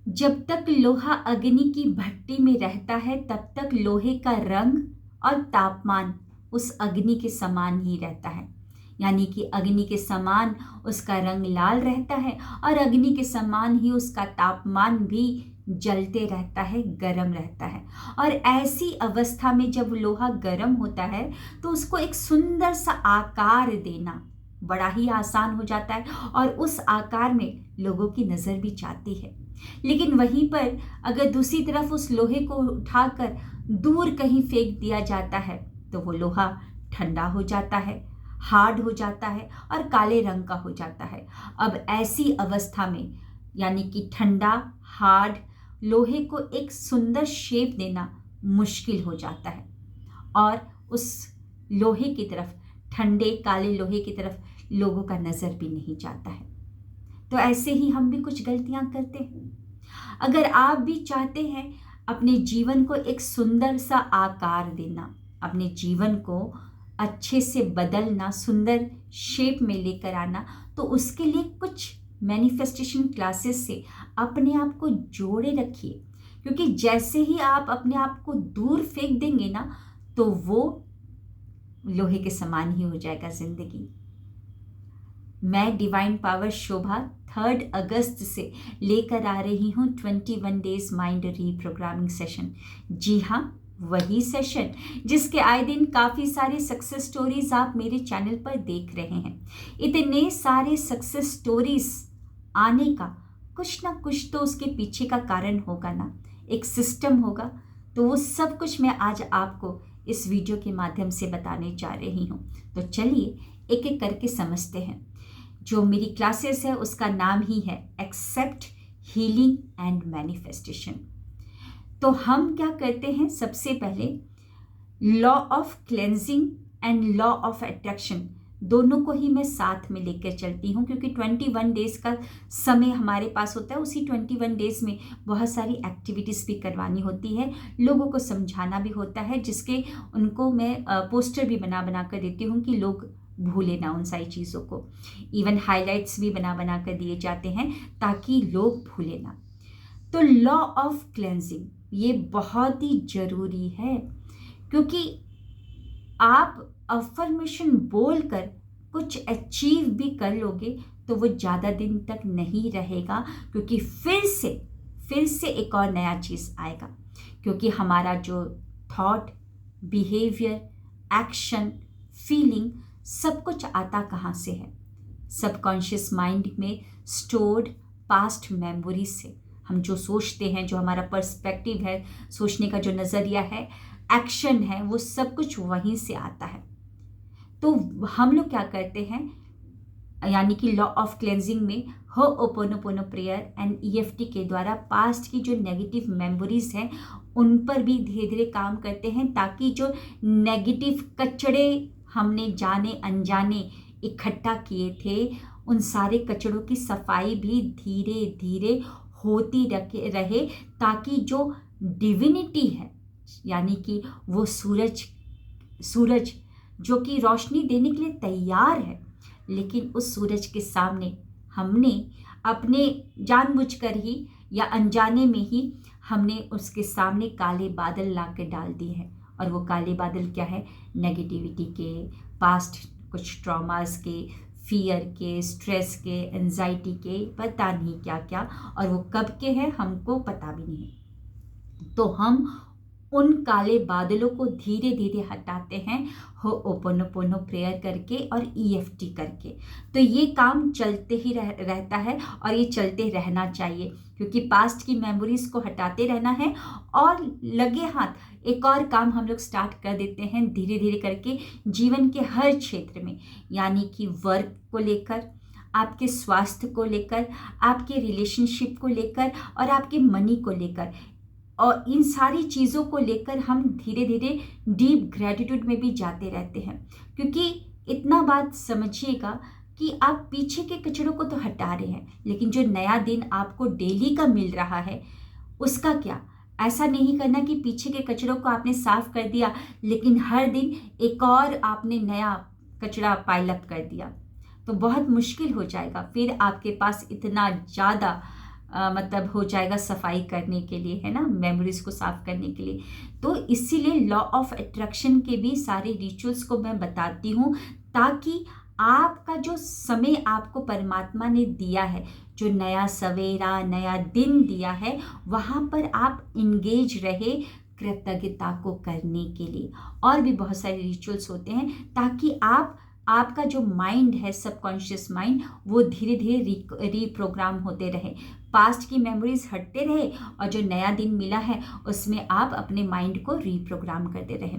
जब तक लोहा अग्नि की भट्टी में रहता है तब तक लोहे का रंग और तापमान उस अग्नि के समान ही रहता है। यानी कि अग्नि के समान उसका रंग लाल रहता है और अग्नि के समान ही उसका तापमान भी जलते रहता है, गर्म रहता है। और ऐसी अवस्था में जब लोहा गर्म होता है तो उसको एक सुंदर सा आकार देना बड़ा ही आसान हो जाता है और उस आकार में लोगों की नज़र भी जाती है। लेकिन वहीं पर अगर दूसरी तरफ उस लोहे को उठाकर दूर कहीं फेंक दिया जाता है तो वो लोहा ठंडा हो जाता है, हार्ड हो जाता है और काले रंग का हो जाता है। अब ऐसी अवस्था में यानी कि ठंडा, हार्ड लोहे को एक सुंदर शेप देना मुश्किल हो जाता है और उस लोहे की तरफ, ठंडे काले लोहे की तरफ लोगों का नज़र भी नहीं जाता है। तो ऐसे ही हम भी कुछ गलतियां करते हैं। अगर आप भी चाहते हैं अपने जीवन को एक सुंदर सा आकार देना, अपने जीवन को अच्छे से बदलना, सुंदर शेप में लेकर आना, तो उसके लिए कुछ मैनिफेस्टेशन क्लासेस से अपने आप को जोड़े रखिए। क्योंकि जैसे ही आप अपने आप को दूर फेंक देंगे ना, तो वो लोहे के समान ही हो जाएगा जिंदगी। मैं डिवाइन पावर शोभा 3 अगस्त से लेकर आ रही हूँ 21 डेज माइंड रीप्रोग्रामिंग सेशन। जी हाँ, वही सेशन जिसके आए दिन काफ़ी सारी सक्सेस स्टोरीज आप मेरे चैनल पर देख रहे हैं। इतने सारे सक्सेस स्टोरीज आने का कुछ ना कुछ तो उसके पीछे का कारण होगा ना, एक सिस्टम होगा। तो वो सब कुछ मैं आज आपको इस वीडियो के माध्यम से बताने जा रही हूँ। तो चलिए एक एक करके समझते हैं। जो मेरी क्लासेस है उसका नाम ही है एक्सेप्ट, हीलिंग एंड मैनिफेस्टेशन। तो हम क्या करते हैं, सबसे पहले law of cleansing and law of attraction दोनों को ही मैं साथ में लेकर चलती हूँ, क्योंकि 21 डेज का समय हमारे पास होता है। उसी 21 डेज में बहुत सारी एक्टिविटीज़ भी करवानी होती है, लोगों को समझाना भी होता है, जिसके उनको मैं पोस्टर भी बना बना कर देती हूँ कि लोग भूले ना उन सारी चीज़ों को। इवन हाइलाइट्स भी बना बना कर दिए जाते हैं ताकि लोग भूले ना। तो लॉ ऑफ क्लेंजिंग ये बहुत ही ज़रूरी है, क्योंकि आप अफर्मेशन बोलकर कुछ अचीव भी कर लोगे तो वो ज़्यादा दिन तक नहीं रहेगा, क्योंकि फिर से एक और नया चीज़ आएगा। क्योंकि हमारा जो थॉट, बिहेवियर, एक्शन, फीलिंग सब कुछ आता कहाँ से है? सबकॉन्शियस माइंड में स्टोर्ड पास्ट मेमोरीज से। हम जो सोचते हैं, जो हमारा पर्सपेक्टिव है, सोचने का जो नज़रिया है, एक्शन है, वो सब कुछ वहीं से आता है। तो हम लोग क्या करते हैं, यानी कि लॉ ऑफ क्लेंजिंग में होओपोनोपोनो प्रेयर एंड ईएफटी के द्वारा पास्ट की जो नेगेटिव मेमोरीज हैं उन पर भी धीरे धीरे काम करते हैं, ताकि जो नेगेटिव कचड़े हमने जाने अनजाने इकट्ठा किए थे, उन सारे कचड़ों की सफाई भी धीरे धीरे होती रहे, ताकि जो डिविनिटी है, यानी कि वो सूरज जो कि रोशनी देने के लिए तैयार है, लेकिन उस सूरज के सामने हमने अपने जानबूझकर ही या अनजाने में ही हमने उसके सामने काले बादल ला के डाल दिए हैं। और वो काले बादल क्या है? नेगेटिविटी के, पास्ट कुछ ट्रॉमास के, फियर के, स्ट्रेस के, एंजाइटी के, पता नहीं क्या क्या, और वो कब के हैं हमको पता भी नहीं। तो हम उन काले बादलों को धीरे धीरे हटाते हैं होओपोनोपोनो प्रेयर करके और ईएफटी करके। तो ये काम चलते ही रहता है और ये चलते रहना चाहिए, क्योंकि पास्ट की मेमोरीज को हटाते रहना है। और लगे हाथ एक और काम हम लोग स्टार्ट कर देते हैं धीरे धीरे करके जीवन के हर क्षेत्र में, यानी कि वर्क को लेकर, आपके स्वास्थ्य को लेकर, आपके रिलेशनशिप को लेकर और आपके मनी को लेकर। और इन सारी चीज़ों को लेकर हम धीरे धीरे डीप ग्रेटिट्यूड में भी जाते रहते हैं। क्योंकि इतना बात समझिएगा कि आप पीछे के कचड़ों को तो हटा रहे हैं, लेकिन जो नया दिन आपको डेली का मिल रहा है उसका क्या? ऐसा नहीं करना कि पीछे के कचड़ों को आपने साफ कर दिया, लेकिन हर दिन एक और आपने नया कचड़ा पाइल अप कर दिया, तो बहुत मुश्किल हो जाएगा। फिर आपके पास इतना ज़्यादा मतलब हो जाएगा सफाई करने के लिए, है ना, मेमोरीज को साफ करने के लिए। तो इसीलिए लॉ ऑफ अट्रैक्शन के भी सारे रिचुअल्स को मैं बताती हूँ, ताकि आपका जो समय आपको परमात्मा ने दिया है, जो नया सवेरा नया दिन दिया है, वहाँ पर आप इंगेज रहे कृतज्ञता को करने के लिए। और भी बहुत सारे रिचुअल्स होते हैं, ताकि आपका जो माइंड है, सबकॉन्शियस माइंड, वो धीरे धीरे रीप्रोग्राम होते रहे, पास्ट की मेमोरीज हटते रहे, और जो नया दिन मिला है उसमें आप अपने माइंड को रीप्रोग्राम करते रहे।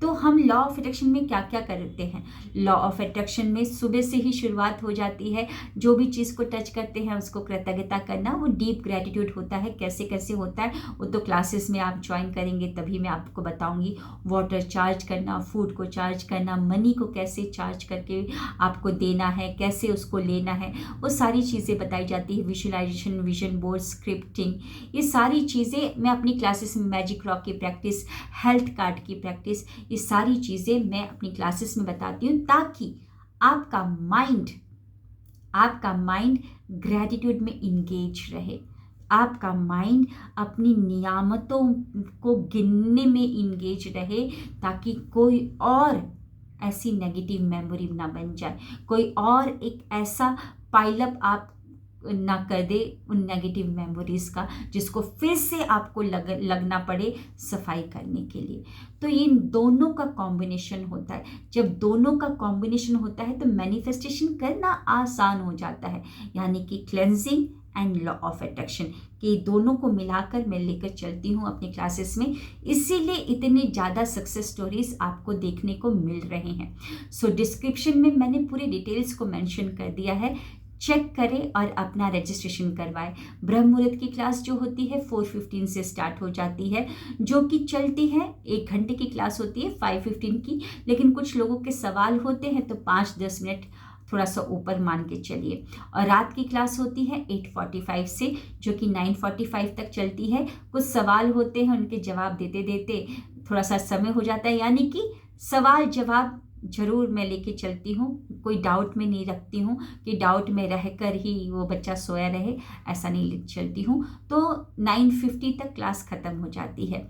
तो हम लॉ ऑफ अट्रैक्शन में क्या क्या करते हैं? लॉ ऑफ अट्रैक्शन में सुबह से ही शुरुआत हो जाती है, जो भी चीज़ को टच करते हैं उसको कृतज्ञता करना, वो डीप ग्रेटिट्यूड होता है। कैसे कैसे होता है वो तो क्लासेस में आप ज्वाइन करेंगे तभी मैं आपको बताऊंगी। वाटर चार्ज करना, फूड को चार्ज करना, मनी को कैसे चार्ज करके आपको देना है, कैसे उसको लेना है, वो सारी चीज़ें बताई जाती है। विजुअलाइजेशन, विजन बोर्ड, स्क्रिप्टिंग, ये सारी चीज़ें मैं अपनी क्लासेस में, मैजिक रॉक की प्रैक्टिस, हेल्थ कार्ड की प्रैक्टिस, ये सारी चीज़ें मैं अपनी क्लासेस में बताती हूँ, ताकि आपका माइंड ग्रेटिट्यूड में इंगेज रहे, आपका माइंड अपनी नियामतों को गिनने में इंगेज रहे, ताकि कोई और ऐसी नेगेटिव मेमोरी ना बन जाए, कोई और एक ऐसा पाइलअप आप ना कर दे उन नेगेटिव मेमोरीज़ का, जिसको फिर से आपको लगना पड़े सफाई करने के लिए। तो ये दोनों का कॉम्बिनेशन होता है। जब दोनों का कॉम्बिनेशन होता है तो मैनिफेस्टेशन करना आसान हो जाता है, यानी कि cleansing and law of attraction के दोनों को मिलाकर मैं लेकर चलती हूँ अपनी क्लासेस में। इसीलिए इतने ज़्यादा सक्सेस स्टोरीज आपको देखने को मिल रहे हैं। सो डिस्क्रिप्शन में मैंने पूरे डिटेल्स को मेंशन कर दिया है, चेक करें और अपना रजिस्ट्रेशन करवाएं। ब्रह्म मुहूर्त की क्लास जो होती है 4:15 से स्टार्ट हो जाती है, जो कि चलती है 1 घंटे की क्लास होती है 5:15 की, लेकिन कुछ लोगों के सवाल होते हैं तो 5-10 मिनट थोड़ा सा ऊपर मान के चलिए। और रात की क्लास होती है 8:45 से, जो कि 9:45 तक चलती है। कुछ सवाल होते हैं, उनके जवाब देते देते थोड़ा सा समय हो जाता है, यानी कि सवाल जवाब जरूर मैं लेके चलती हूँ, कोई डाउट में नहीं रखती हूँ कि डाउट में रहकर ही वो बच्चा सोया रहे, ऐसा नहीं ले चलती हूँ। तो 9:50 तक क्लास ख़त्म हो जाती है।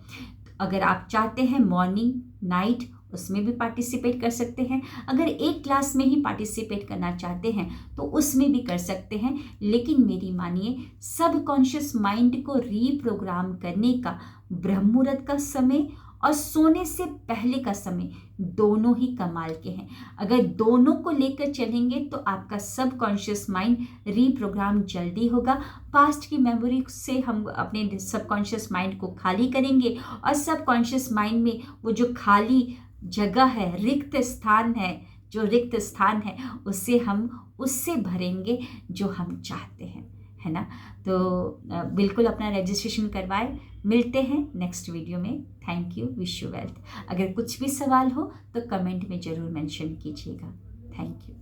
अगर आप चाहते हैं मॉर्निंग नाइट, उसमें भी पार्टिसिपेट कर सकते हैं। अगर एक क्लास में ही पार्टिसिपेट करना चाहते हैं तो उसमें भी कर सकते हैं, लेकिन मेरी मानिए, सबकॉन्शियस माइंड को रीप्रोग्राम करने का ब्रह्म मुहूर्त का समय और सोने से पहले का समय दोनों ही कमाल के हैं। अगर दोनों को लेकर चलेंगे तो आपका सबकॉन्शियस माइंड रीप्रोग्राम जल्दी होगा। पास्ट की मेमोरी से हम अपने सबकॉन्शियस माइंड को खाली करेंगे, और सबकॉन्शियस माइंड में वो जो खाली जगह है, जो रिक्त स्थान है, उससे हम उससे भरेंगे जो हम चाहते हैं, है ना। तो बिल्कुल अपना रजिस्ट्रेशन करवाएं। मिलते हैं नेक्स्ट वीडियो में। Thank you, wish you wealth. अगर कुछ भी सवाल हो तो कमेंट में ज़रूर मेंशन कीजिएगा। Thank you.